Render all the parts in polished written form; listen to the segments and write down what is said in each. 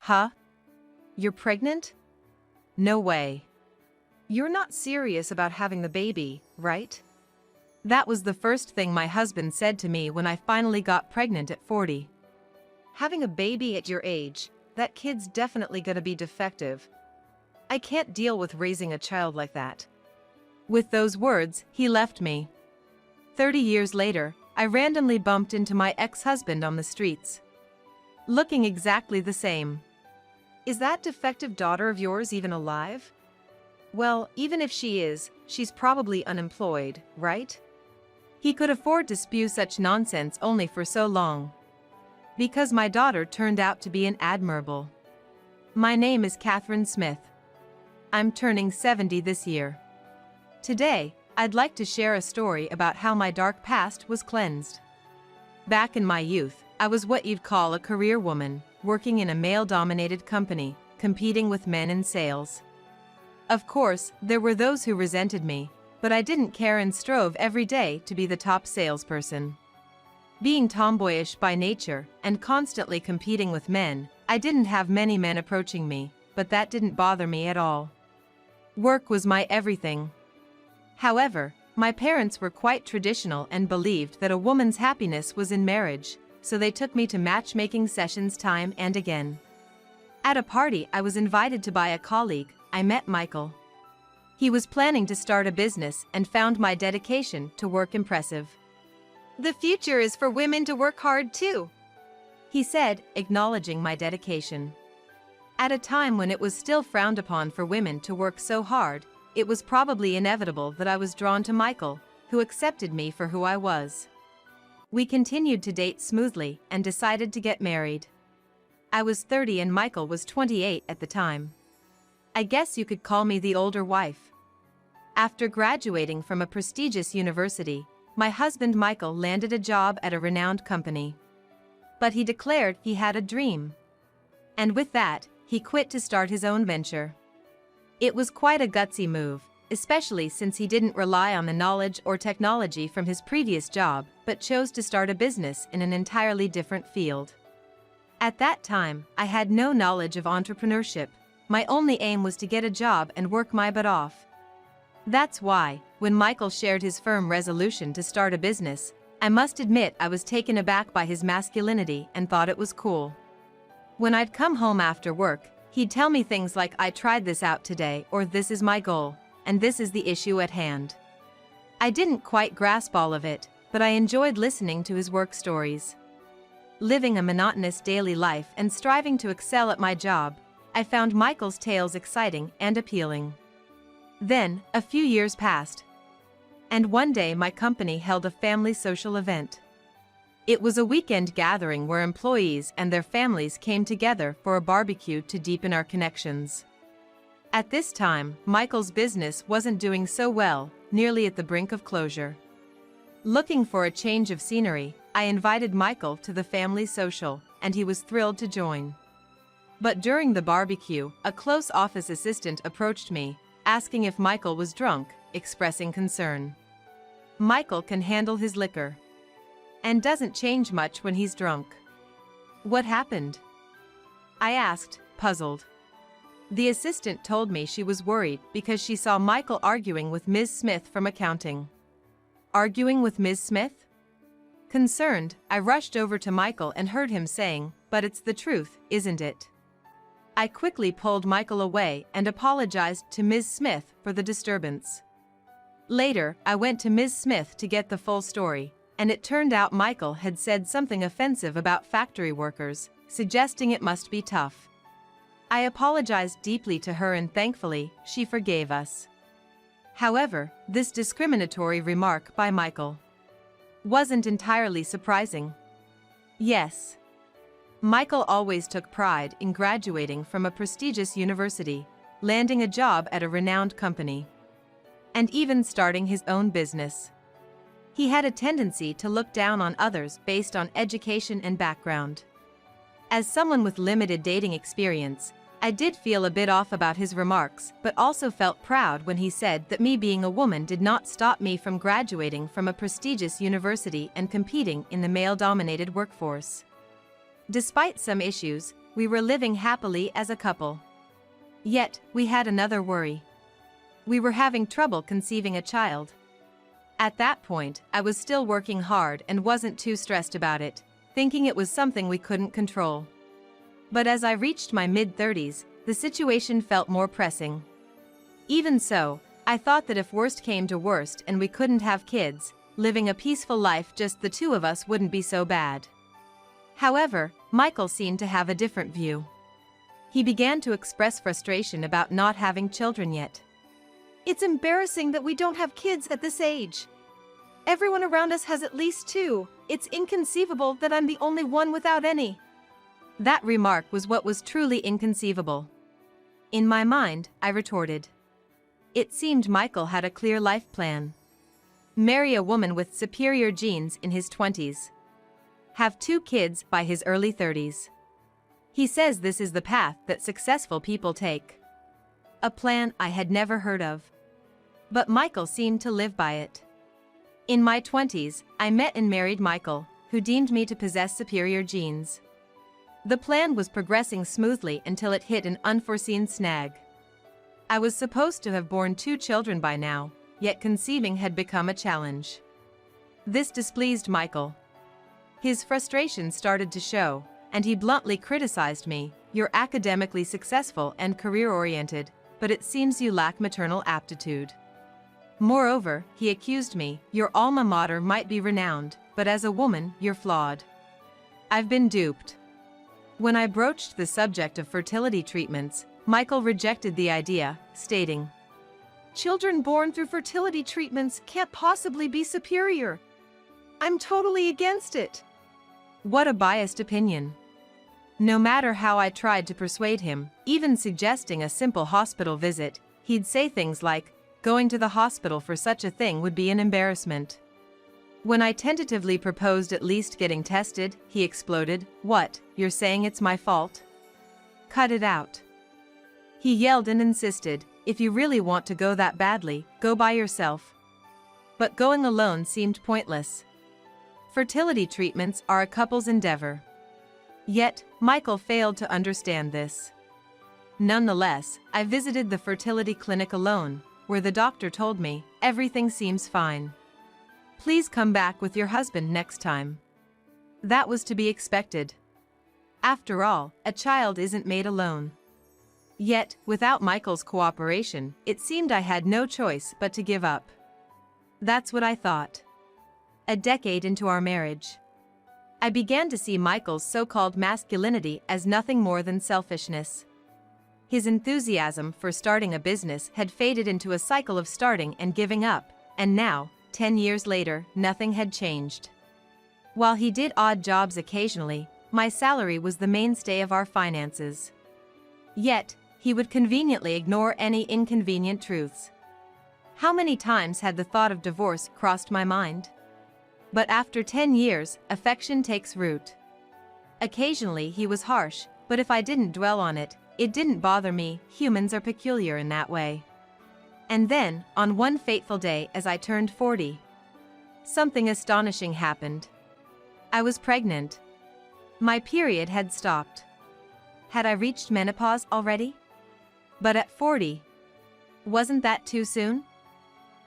Huh? You're pregnant? No way. You're not serious about having the baby, right? That was the first thing my husband said to me when I finally got pregnant at 40. Having a baby at your age, that kid's definitely gonna be defective. I can't deal with raising a child like that. With those words, he left me. 30 years later, I randomly bumped into my ex-husband on the streets. Looking exactly the same. Is that defective daughter of yours even alive? Well, even if she is, she's probably unemployed, right? He could afford to spew such nonsense only for so long. Because my daughter turned out to be an admirable. My name is Catherine Smith. I'm turning 70 this year. Today, I'd like to share a story about how my dark past was cleansed. Back in my youth, I was what you'd call a career woman, working in a male-dominated company, competing with men in sales. Of course, there were those who resented me, but I didn't care and strove every day to be the top salesperson. Being tomboyish by nature and constantly competing with men, I didn't have many men approaching me, but that didn't bother me at all. Work was my everything. However, my parents were quite traditional and believed that a woman's happiness was in marriage, so they took me to matchmaking sessions time and again. At a party I was invited to by a colleague, I met Michael. He was planning to start a business and found my dedication to work impressive. "The future is for women to work hard too," he said, acknowledging my dedication. At a time when it was still frowned upon for women to work so hard, it was probably inevitable that I was drawn to Michael, who accepted me for who I was. We continued to date smoothly and decided to get married. I was 30 and Michael was 28 at the time. I guess you could call me the older wife. After graduating from a prestigious university, my husband Michael landed a job at a renowned company. But he declared he had a dream. And with that, he quit to start his own venture. It was quite a gutsy move, especially since he didn't rely on the knowledge or technology from his previous job, but chose to start a business in an entirely different field. At that time, I had no knowledge of entrepreneurship. My only aim was to get a job and work my butt off. That's why, when Michael shared his firm resolution to start a business, I must admit I was taken aback by his masculinity and thought it was cool. When I'd come home after work, he'd tell me things like, "I tried this out today," or "This is my goal, and this is the issue at hand." I didn't quite grasp all of it, but I enjoyed listening to his work stories. Living a monotonous daily life and striving to excel at my job, I found Michael's tales exciting and appealing. Then, a few years passed. And one day my company held a family social event. It was a weekend gathering where employees and their families came together for a barbecue to deepen our connections. At this time, Michael's business wasn't doing so well, nearly at the brink of closure. Looking for a change of scenery, I invited Michael to the family social, and he was thrilled to join. But during the barbecue, a close office assistant approached me, asking if Michael was drunk, expressing concern. Michael can handle his liquor. And doesn't change much when he's drunk. What happened? I asked, puzzled. The assistant told me she was worried because she saw Michael arguing with Ms. Smith from accounting. Arguing with Ms. Smith? Concerned, I rushed over to Michael and heard him saying, "But it's the truth, isn't it?" I quickly pulled Michael away and apologized to Ms. Smith for the disturbance. Later, I went to Ms. Smith to get the full story, and it turned out Michael had said something offensive about factory workers, suggesting it must be tough. I apologized deeply to her and thankfully, she forgave us. However, this discriminatory remark by Michael wasn't entirely surprising. Yes. Michael always took pride in graduating from a prestigious university, landing a job at a renowned company, and even starting his own business. He had a tendency to look down on others based on education and background. As someone with limited dating experience, I did feel a bit off about his remarks, but also felt proud when he said that me being a woman did not stop me from graduating from a prestigious university and competing in the male-dominated workforce. Despite some issues, we were living happily as a couple. Yet, we had another worry. We were having trouble conceiving a child. At that point, I was still working hard and wasn't too stressed about it, thinking it was something we couldn't control. But as I reached my mid-30s, the situation felt more pressing. Even so, I thought that if worst came to worst and we couldn't have kids, living a peaceful life just the two of us wouldn't be so bad. However, Michael seemed to have a different view. He began to express frustration about not having children yet. It's embarrassing that we don't have kids at this age. Everyone around us has at least 2. It's inconceivable that I'm the only one without any. That remark was what was truly inconceivable. In my mind, I retorted. It seemed Michael had a clear life plan. Marry a woman with superior genes in his 20s. Have 2 kids by his early 30s. He says this is the path that successful people take. A plan I had never heard of. But Michael seemed to live by it. In my 20s, I met and married Michael, who deemed me to possess superior genes. The plan was progressing smoothly until it hit an unforeseen snag. I was supposed to have born 2 children by now, yet conceiving had become a challenge. This displeased Michael. His frustration started to show, and he bluntly criticized me. You're academically successful and career-oriented, but it seems you lack maternal aptitude. Moreover, he accused me, your alma mater might be renowned, but as a woman, you're flawed. I've been duped. When I broached the subject of fertility treatments, Michael rejected the idea, stating, Children born through fertility treatments can't possibly be superior. I'm totally against it. What a biased opinion. No matter how I tried to persuade him, even suggesting a simple hospital visit, he'd say things like, going to the hospital for such a thing would be an embarrassment. When I tentatively proposed at least getting tested, he exploded, what, you're saying it's my fault? Cut it out. He yelled and insisted, if you really want to go that badly, go by yourself. But going alone seemed pointless. Fertility treatments are a couple's endeavor. Yet, Michael failed to understand this. Nonetheless, I visited the fertility clinic alone, where the doctor told me, everything seems fine. Please come back with your husband next time. That was to be expected. After all, a child isn't made alone. Yet, without Michael's cooperation, it seemed I had no choice but to give up. That's what I thought. A decade into our marriage, I began to see Michael's so-called masculinity as nothing more than selfishness. His enthusiasm for starting a business had faded into a cycle of starting and giving up, and now, 10 years later, nothing had changed. While he did odd jobs occasionally, my salary was the mainstay of our finances. Yet, he would conveniently ignore any inconvenient truths. How many times had the thought of divorce crossed my mind? But after 10 years, affection takes root. Occasionally he was harsh, but if I didn't dwell on it, it didn't bother me. Humans are peculiar in that way. And then, on one fateful day as I turned 40, something astonishing happened. I was pregnant. My period had stopped. Had I reached menopause already? But at 40, wasn't that too soon?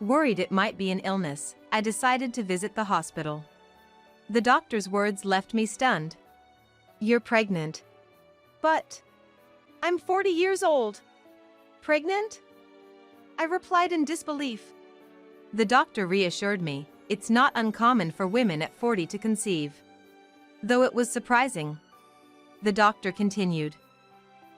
Worried it might be an illness, I decided to visit the hospital. The doctor's words left me stunned. You're pregnant. But I'm 40 years old. Pregnant? I replied in disbelief. The doctor reassured me, it's not uncommon for women at 40 to conceive. Though it was surprising. The doctor continued.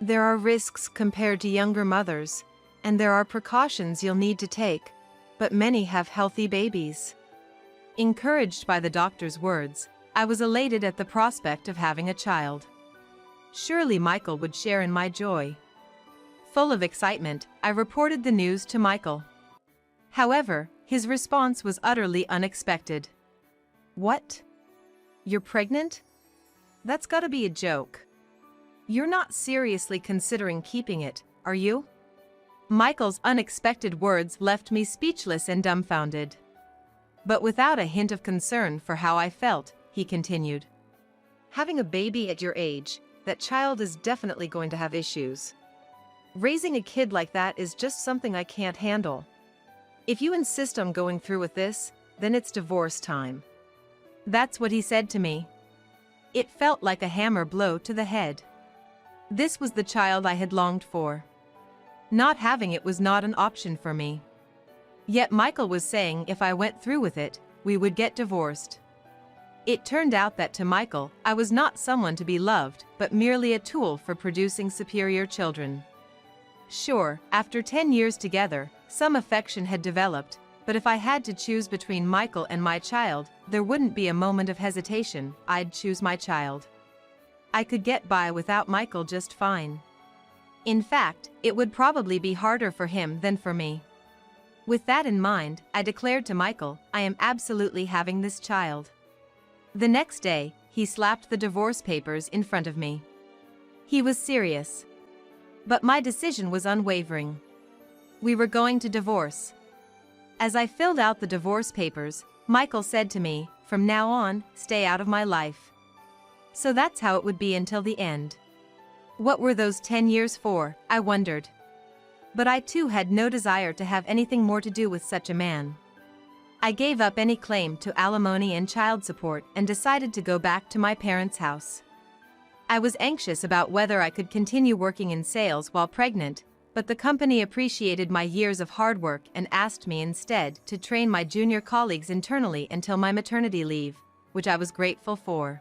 There are risks compared to younger mothers, and there are precautions you'll need to take, but many have healthy babies. Encouraged by the doctor's words, I was elated at the prospect of having a child. Surely Michael would share in my joy. Full of excitement, I reported the news to Michael. However, his response was utterly unexpected. What? You're pregnant? That's gotta be a joke. You're not seriously considering keeping it, are you? Michael's unexpected words left me speechless and dumbfounded. But without a hint of concern for how I felt, he continued. Having a baby at your age, that child is definitely going to have issues. Raising a kid like that is just something I can't handle. If you insist on going through with this, then it's divorce time." That's what he said to me. It felt like a hammer blow to the head. This was the child I had longed for. Not having it was not an option for me. Yet Michael was saying if I went through with it, we would get divorced. It turned out that to Michael, I was not someone to be loved, but merely a tool for producing superior children. Sure, after 10 years together, some affection had developed, but if I had to choose between Michael and my child, there wouldn't be a moment of hesitation. I'd choose my child. I could get by without Michael just fine. In fact, it would probably be harder for him than for me. With that in mind, I declared to Michael, I am absolutely having this child. The next day, he slapped the divorce papers in front of me. He was serious. But my decision was unwavering. We were going to divorce. As I filled out the divorce papers, Michael said to me, "From now on, stay out of my life." So that's how it would be until the end. What were those 10 years for, I wondered. But I too had no desire to have anything more to do with such a man. I gave up any claim to alimony and child support and decided to go back to my parents' house. I was anxious about whether I could continue working in sales while pregnant, but the company appreciated my years of hard work and asked me instead to train my junior colleagues internally until my maternity leave, which I was grateful for.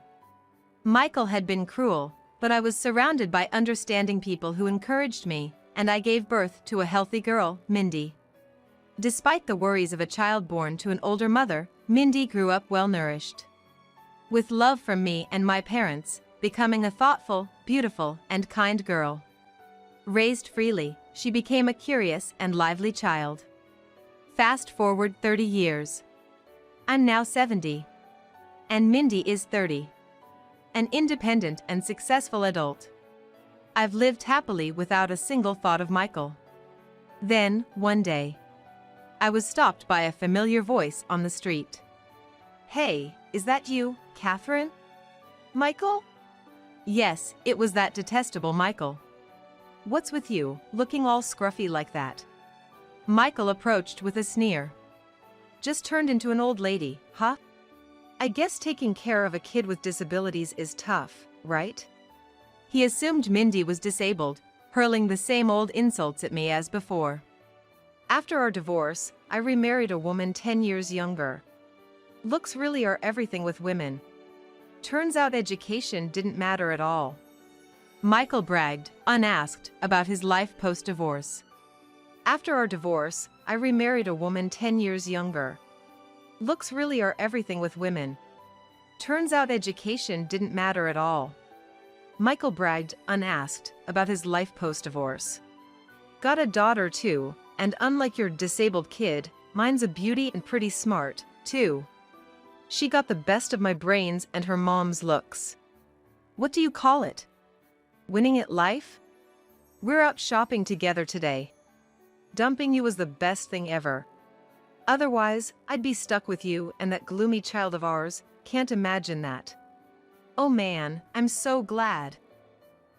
Michael had been cruel, but I was surrounded by understanding people who encouraged me, and I gave birth to a healthy girl, Mindy. Despite the worries of a child born to an older mother, Mindy grew up well-nourished. With love from me and my parents, becoming a thoughtful, beautiful, and kind girl. Raised freely, she became a curious and lively child. Fast forward 30 years. I'm now 70. And Mindy is 30. An independent and successful adult. I've lived happily without a single thought of Michael. Then, one day, I was stopped by a familiar voice on the street. "Hey, is that you, Catherine?" Michael? Yes, it was that detestable Michael. "What's with you, looking all scruffy like that?" Michael approached with a sneer. "Just turned into an old lady, huh? I guess taking care of a kid with disabilities is tough, right?" He assumed Mindy was disabled, hurling the same old insults at me as before. "After our divorce, I remarried a woman 10 years younger. Looks really are everything with women. Turns out education didn't matter at all." Michael bragged, unasked, about his life post-divorce. "After our divorce, I remarried a woman 10 years younger. Looks really are everything with women. Turns out education didn't matter at all." Michael bragged, unasked, about his life post-divorce. "Got a daughter too, and unlike your disabled kid, mine's a beauty and pretty smart, too. She got the best of my brains and her mom's looks. What do you call it? Winning at life? We're out shopping together today. Dumping you was the best thing ever. Otherwise, I'd be stuck with you and that gloomy child of ours. Can't imagine that. Oh man, I'm so glad."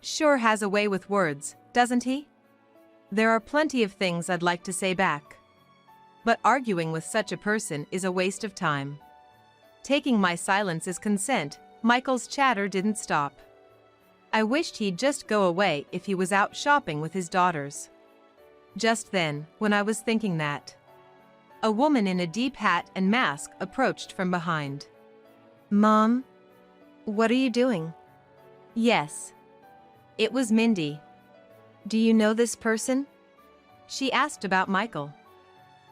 Sure has a way with words, doesn't he? There are plenty of things I'd like to say back. But arguing with such a person is a waste of time. Taking my silence as consent, Michael's chatter didn't stop. I wished he'd just go away if he was out shopping with his daughters. Just then, when I was thinking that, a woman in a deep hat and mask approached from behind. "Mom? What are you doing?" Yes. It was Mindy. "Do you know this person?" She asked about Michael.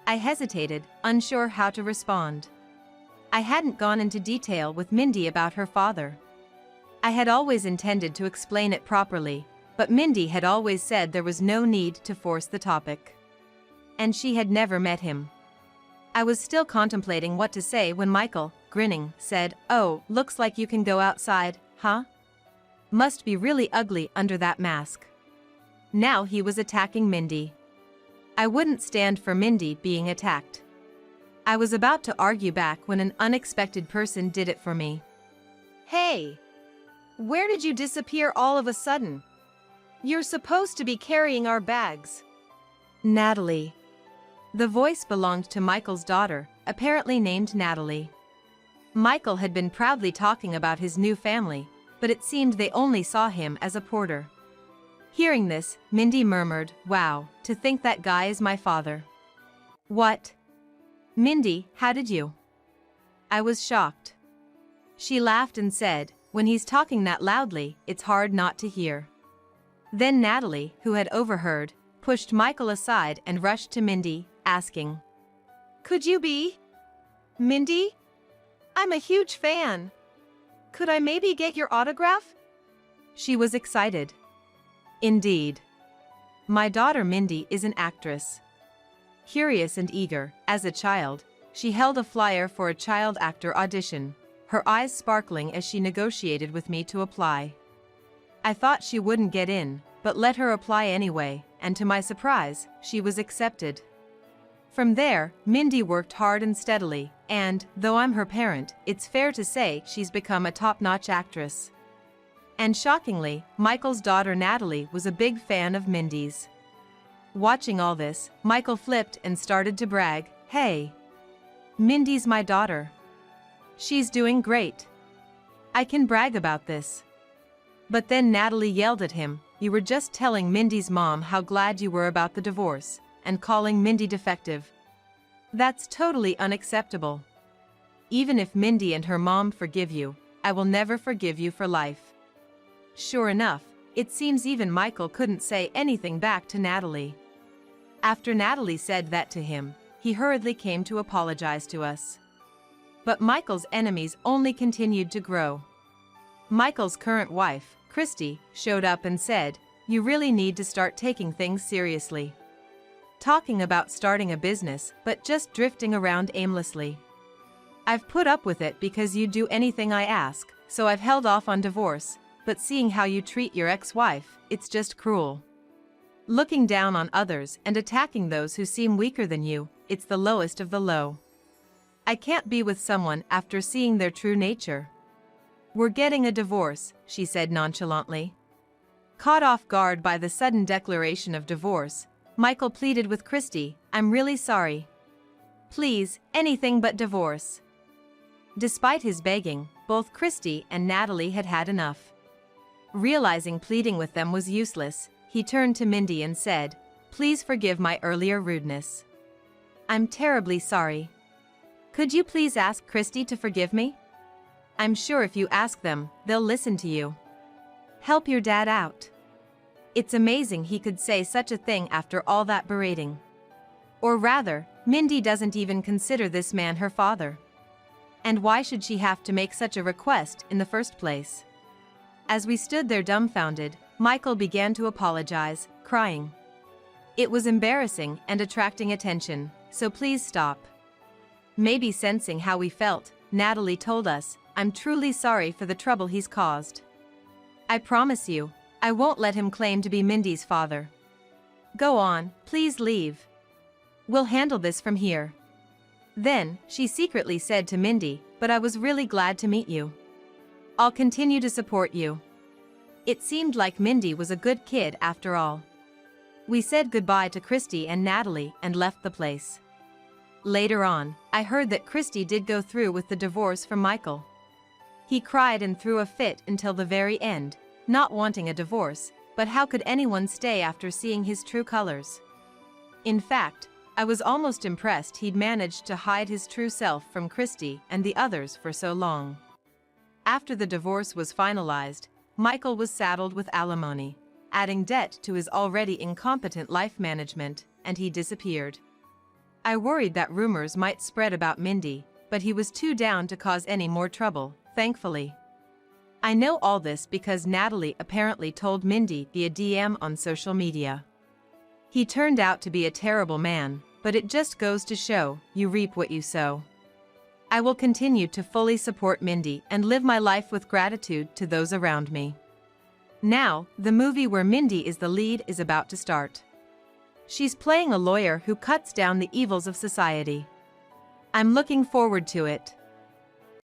I hesitated, unsure how to respond. I hadn't gone into detail with Mindy about her father. I had always intended to explain it properly, but Mindy had always said there was no need to force the topic. And she had never met him. I was still contemplating what to say when Michael, grinning, said, "Oh, looks like you can go outside, huh? Must be really ugly under that mask." Now he was attacking Mindy. I wouldn't stand for Mindy being attacked. I was about to argue back when an unexpected person did it for me. "Hey! Where did you disappear all of a sudden? You're supposed to be carrying our bags. Natalie. The voice belonged to Michael's daughter, apparently named Natalie. Michael had been proudly talking about his new family, but it seemed they only saw him as a porter. Hearing this, Mindy murmured, "Wow, to think that guy is my father." "What? Mindy, how did you?" I was shocked. She laughed and said, "When he's talking that loudly, it's hard not to hear." Then Natalie, who had overheard, pushed Michael aside and rushed to Mindy, asking, "Could you be Mindy? I'm a huge fan. Could I maybe get your autograph?" She was excited. Indeed. My daughter Mindy is an actress. Curious and eager, as a child, she held a flyer for a child actor audition, her eyes sparkling as she negotiated with me to apply. I thought she wouldn't get in, but let her apply anyway, and to my surprise, she was accepted. From there, Mindy worked hard and steadily, and, though I'm her parent, it's fair to say she's become a top-notch actress. And shockingly, Michael's daughter Natalie was a big fan of Mindy's. Watching all this, Michael flipped and started to brag, "Hey! Mindy's my daughter. She's doing great. I can brag about this." But then Natalie yelled at him, "You were just telling Mindy's mom how glad you were about the divorce, and calling Mindy defective. That's totally unacceptable. Even if Mindy and her mom forgive you, I will never forgive you for life." Sure enough, it seems even Michael couldn't say anything back to Natalie. After Natalie said that to him, he hurriedly came to apologize to us. But Michael's enemies only continued to grow. Michael's current wife, Christy, showed up and said, "You really need to start taking things seriously. Talking about starting a business, but just drifting around aimlessly. I've put up with it because you do anything I ask, so I've held off on divorce, but seeing how you treat your ex-wife, it's just cruel. Looking down on others and attacking those who seem weaker than you, it's the lowest of the low. I can't be with someone after seeing their true nature." "We're getting a divorce," she said nonchalantly. Caught off guard by the sudden declaration of divorce, Michael pleaded with Christy, "I'm really sorry. Please, anything but divorce." Despite his begging, both Christy and Natalie had had enough. Realizing pleading with them was useless, he turned to Mindy and said, "Please forgive my earlier rudeness. I'm terribly sorry. Could you please ask Christy to forgive me? I'm sure if you ask them, they'll listen to you. Help your dad out." It's amazing he could say such a thing after all that berating. Or rather, Mindy doesn't even consider this man her father. And why should she have to make such a request in the first place? As we stood there dumbfounded, Michael began to apologize, crying. "It was embarrassing and attracting attention, so please stop." Maybe sensing how we felt, Natalie told us, "I'm truly sorry for the trouble he's caused. I promise you, I won't let him claim to be Mindy's father. Go on, please leave. We'll handle this from here." Then, she secretly said to Mindy, "But I was really glad to meet you. I'll continue to support you." It seemed like Mindy was a good kid after all. We said goodbye to Christy and Natalie and left the place. Later on, I heard that Christy did go through with the divorce from Michael. He cried and threw a fit until the very end, not wanting a divorce, but how could anyone stay after seeing his true colors? In fact, I was almost impressed he'd managed to hide his true self from Christy and the others for so long. After the divorce was finalized, Michael was saddled with alimony, adding debt to his already incompetent life management, and he disappeared. I worried that rumors might spread about Mindy, but he was too down to cause any more trouble, thankfully. I know all this because Natalie apparently told Mindy via DM on social media. He turned out to be a terrible man, but it just goes to show, you reap what you sow. I will continue to fully support Mindy and live my life with gratitude to those around me. Now, the movie where Mindy is the lead is about to start. She's playing a lawyer who cuts down the evils of society. I'm looking forward to it.